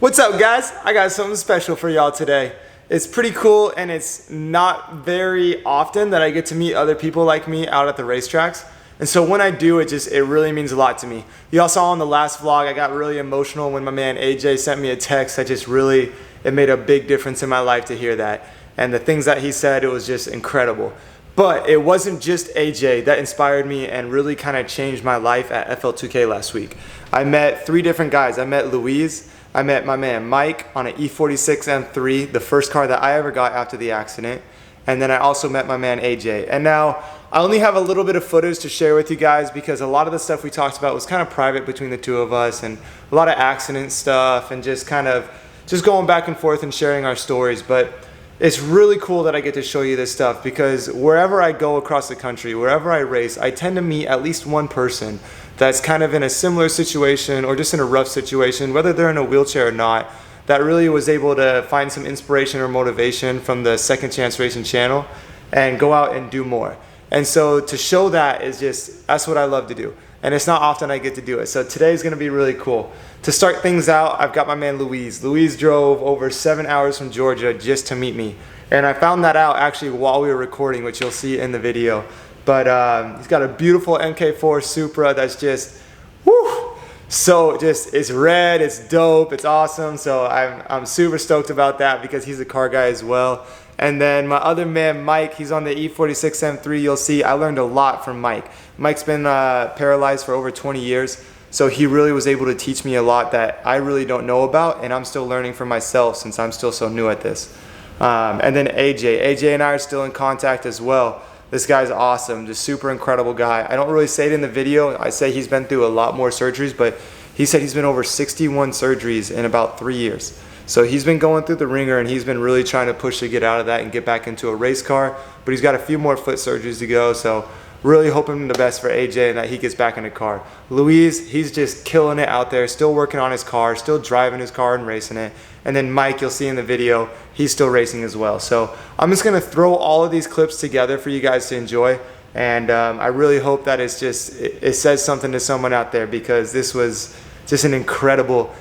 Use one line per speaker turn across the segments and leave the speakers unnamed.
What's up, guys? I got something special for y'all today. It's pretty cool, and it's not very often that I get to meet other people like me out at the racetracks. And so when I do, it really means a lot to me. Y'all saw on the last vlog, I got really emotional when my man AJ sent me a text. It made a big difference in my life to hear that. And the things that he said, it was just incredible. But it wasn't just AJ that inspired me and really kind of changed my life at FL2K last week. I met 3 different guys. I met Louise, I met my man Mike on an E46 M3, the first car that I ever got after the accident. And then I also met my man AJ. And now I only have a little bit of footage to share with you guys because a lot of the stuff we talked about was kind of private between the two of us, and a lot of accident stuff and just going back and forth and sharing our stories. But it's really cool that I get to show you this stuff because wherever I go across the country, wherever I race, I tend to meet at least one person that's kind of in a similar situation or just in a rough situation, whether they're in a wheelchair or not, that really was able to find some inspiration or motivation from the Second Chance Racing channel and go out and do more. And so to show that that's what I love to do. And it's not often I get to do it. So today's gonna be really cool. To start things out, I've got my man Louise. Louise drove over 7 hours from Georgia just to meet me. And I found that out actually while we were recording, which you'll see in the video. But he's got a beautiful MK4 Supra that's just, whoo! So it's red, it's dope, it's awesome. So I'm super stoked about that because he's a car guy as well. And then my other man, Mike, he's on the E46 M3. You'll see I learned a lot from Mike. Mike's been paralyzed for over 20 years. So he really was able to teach me a lot that I really don't know about, and I'm still learning for myself since I'm still so new at this. And then AJ and I are still in contact as well. This guy's awesome, just super incredible guy. I don't really say it in the video. I say he's been through a lot more surgeries, but he said he's been over 61 surgeries in about 3 years. So he's been going through the ringer, and he's been really trying to push to get out of that and get back into a race car, but he's got a few more foot surgeries to go. So really hoping the best for AJ and that he gets back in the car. Louise, he's just killing it out there, still working on his car, still driving his car and racing it. And then Mike, you'll see in the video, he's still racing as well. So I'm just gonna throw all of these clips together for you guys to enjoy. And I really hope that it says something to someone out there because this was just an incredible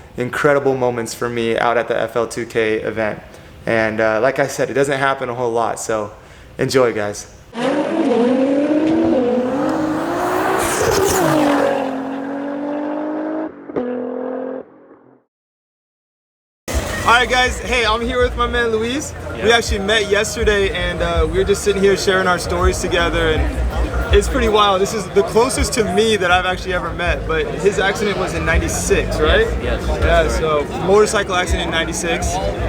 moments for me out at the FL2K event. And like I said, it doesn't happen a whole lot, so enjoy, guys. Alright guys, hey, I'm here with my man Louise. Yeah. We actually met yesterday and we were just sitting here sharing our stories together, and it's pretty wild. This is the closest to me that I've actually ever met, but his accident was in 96, right?
Yes.
Yeah, so motorcycle accident in 96.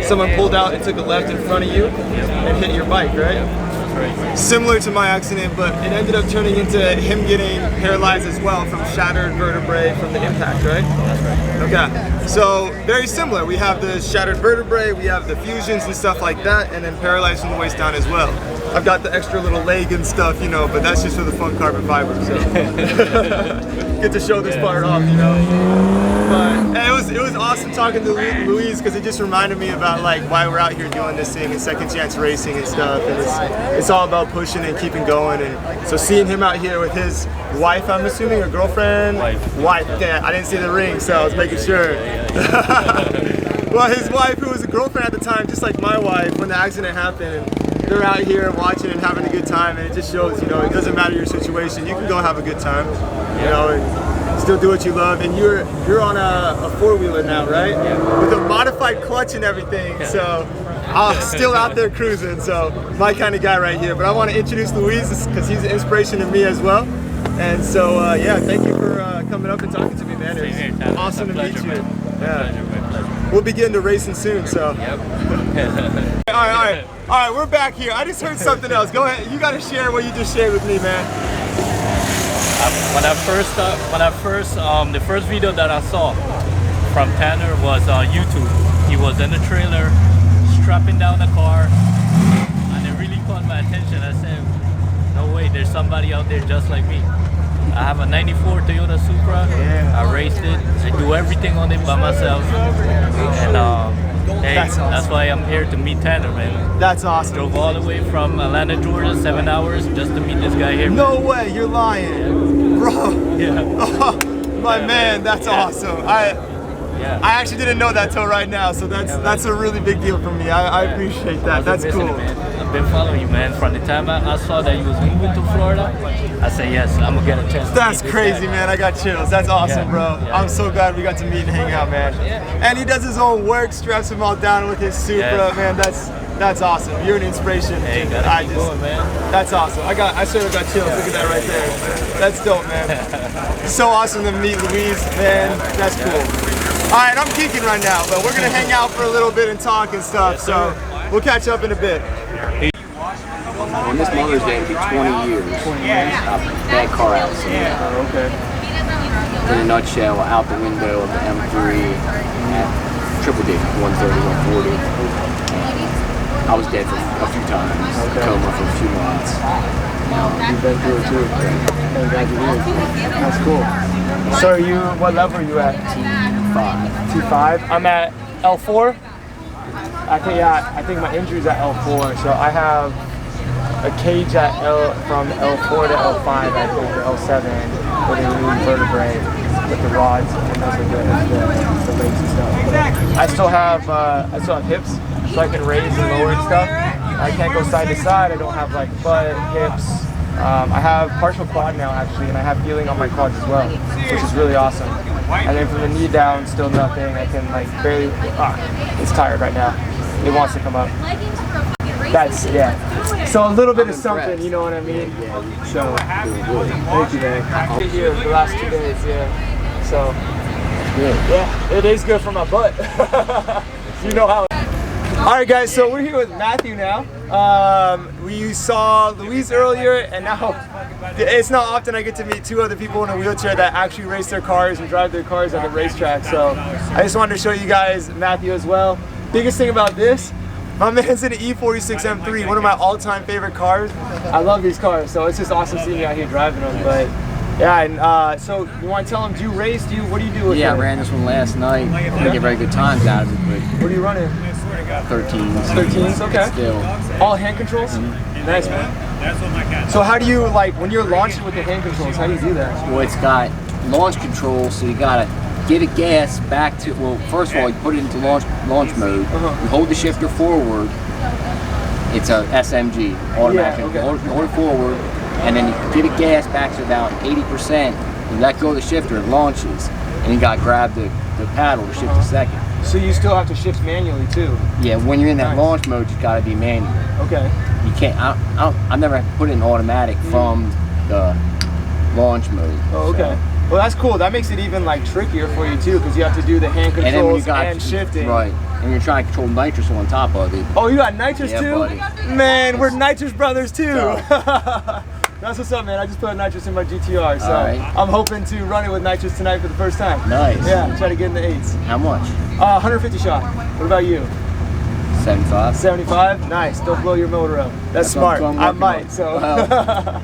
Someone pulled out and took a left in front of you and hit your bike, right?
Right.
Similar to my accident, but it ended up turning into him getting paralyzed as well from shattered vertebrae from the impact, right?
That's right.
Okay, so very similar. We have the shattered vertebrae, we have the fusions and stuff like that, and then paralyzed from the waist down as well. I've got the extra little leg and stuff, you know, but that's just for the fun carbon fiber, so get to show this part off, you know. But it was awesome talking to Louise because it just reminded me about like why we're out here doing this thing and Second Chance Racing and stuff, and it's all about pushing and keeping going. And so seeing him out here with his wife, I'm assuming, or girlfriend? Wife. Yeah, I didn't see the ring, so I was making sure. Well, his wife, who was a girlfriend at the time, just like my wife, when the accident happened, and they're out here watching and having a good time, and it just shows, you know, it doesn't matter your situation, you can go have a good time, you know, and still do what you love. And you're on a 4-wheeler now, right? Yeah. With a modified clutch and everything, yeah. So I'm still out there cruising, so my kind of guy right here. But I want to introduce Louise because he's an inspiration to me as well. And so, yeah, thank you for coming up and talking to me, man. It's awesome to meet you. Yeah. We'll be getting to racing soon, so.
Yep.
All right, we're back here. I just heard something else. Go ahead, you got to share what you just shared with me, man.
The first video that I saw from Tanner was YouTube. He was in the trailer, strapping down the car, and it really caught my attention. I said, no way, there's somebody out there just like me. I have a 94 Toyota Supra. Yeah. I raced it. I do everything on it by myself. And hey, that's why I'm here to meet Tanner, man.
That's awesome.
Drove all the way from Atlanta, Georgia, 7 hours just to meet this guy here.
No way, you're lying. Yeah. Bro.
Yeah.
Oh, my man, that's awesome.
Yeah.
I actually didn't know that till right now, so that's a really big deal for me. I appreciate that. That's cool.
I've been following you, man. From the time I saw that you was moving to Florida, I said, yes, I'm gonna get a chance.
That's crazy, man. I got chills. That's awesome, bro.
Yeah.
I'm so glad we got to meet and hang out, man. And he does his own work, straps them all down with his Supra, man. That's awesome. You're an inspiration.
Hey,
I
keep going, man.
That's awesome. I sort of got chills. Look at that right there. That's dope, man. So awesome to meet Louise, man. That's cool. All right, I'm geeking right now, but we're gonna hang out for a little bit and talk and stuff. So we'll catch up in a bit.
On this Mother's Day, it'll be 20 years. 20 years. Bad car accident.
Oh, okay.
In a nutshell, out the window of the M3 at triple digit, 130, 140. I was dead for a few times, coma for a few months.
You've been through it too. Congratulations. That's cool. So what level are you at?
T5.
T5. I'm at L4. I think my injury's at L4, so I have a cage at from L4 to L5, I think, or L7, with a new vertebrae with the rods and those are the legs and stuff. I still have hips, so I can raise and lower and stuff. I can't go side to side. I don't have like butt, hips. I have partial quad now actually, and I have healing on my quads as well, which is really awesome. And then from the knee down, still nothing. I can like barely. It's tired right now. It wants to come up. That's So a little bit of something, you know what I mean? So thank you, man. I've been here the last 2 days, So yeah, it is good for my butt. You know how. All right, guys. So we're here with Matthew now. We saw Louise earlier, and now it's not often I get to meet two other people in a wheelchair that actually race their cars and drive their cars at the racetrack. So I just wanted to show you guys Matthew as well. Biggest thing about this, my man's in an E46 M3, one of my all-time favorite cars. I love these cars, so it's just awesome seeing you out here driving them. But yeah, and so you want to tell them, do you race? What do you do with it?
Yeah, I ran this one last night. I didn't get very good times out of it, but
what are you running?
13s.
13s, okay.
Still.
All hand controls? Nice, man. So how do you, like, when you're launching with the hand controls, how do you do that?
Well, it's got launch control, so you gotta get a gas back to, well, first of all, you put it into launch mode. You hold the shifter forward. It's a SMG, automatic. Hold it forward, and then you get a gas back to about 80%. You let go of the shifter, it launches, and you gotta grab the paddle to shift to second.
So you still have to shift manually too?
Yeah, when you're in that launch mode, you gotta be manual.
Okay.
You can't. I never put it in automatic from the launch mode.
Oh, okay. So. Well, that's cool. That makes it even like trickier for you too, because you have to do the hand controls and shifting.
Right. And you're trying to control nitrous on top of it.
Oh, you got nitrous too?
Buddy.
Man, we're nitrous brothers too. That's what's up, man. I just put nitrous in my GTR, so I'm hoping to run it with nitrous tonight for the first time.
Nice.
Yeah, try to get in the 8s.
How much?
150 shot. What about you?
75.
75? Nice. Don't blow your motor up. That's smart. I might, so. Wow.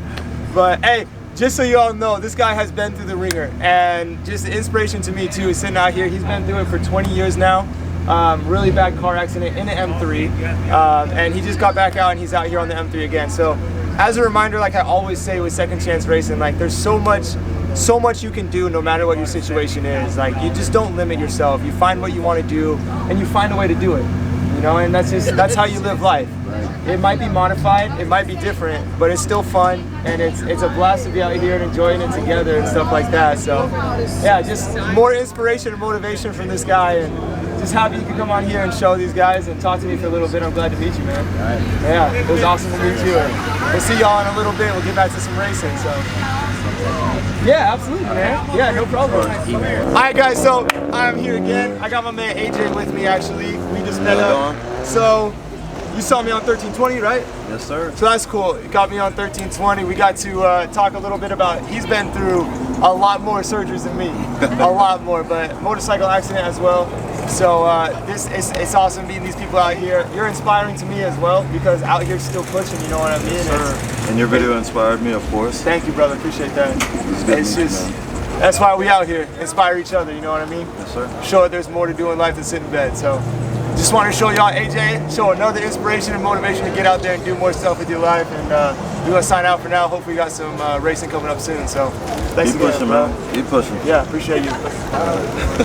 But hey, just so you all know, this guy has been through the ringer, and just the inspiration to me too is sitting out here. He's been through it for 20 years now. Really bad car accident in an M3, and he just got back out and he's out here on the M3 again. So as a reminder, like I always say with Second Chance Racing, like there's so much you can do no matter what your situation is. Like you just don't limit yourself. You find what you want to do and you find a way to do it. You know, and that's how you live life. It might be modified, it might be different, but it's still fun, and it's a blast to be out here and enjoying it together and stuff like that. So yeah, just more inspiration and motivation from this guy, and just happy you could come on here and show these guys and talk to me for a little bit. I'm glad to meet you, man. Yeah, it was awesome to meet you. And we'll see y'all in a little bit. We'll get back to some racing. So yeah, absolutely, man. Yeah, no problem. All right, guys. So I'm here again. I got my man AJ with me. Actually, we just met up. So you saw me on 1320, right?
Yes, sir.
So that's cool. You got me on 1320. We got to talk a little bit about. He's been through a lot more surgeries than me, a lot more, but motorcycle accident as well. So it's awesome meeting these people out here. You're inspiring to me as well, because out here still pushing, you know what I mean?
Yes, and your video inspired me, of course.
Thank you, brother. Appreciate that. It's just, that's why we out here, inspire each other, you know what I mean?
Yes, sir.
Show there's more to do in life than sit in bed. So just want to show y'all AJ, show another inspiration and motivation to get out there and do more stuff with your life. And we're going to sign out for now. Hopefully we got some racing coming up soon. So thanks again,
pushing, man. Keep pushing.
Yeah, appreciate you.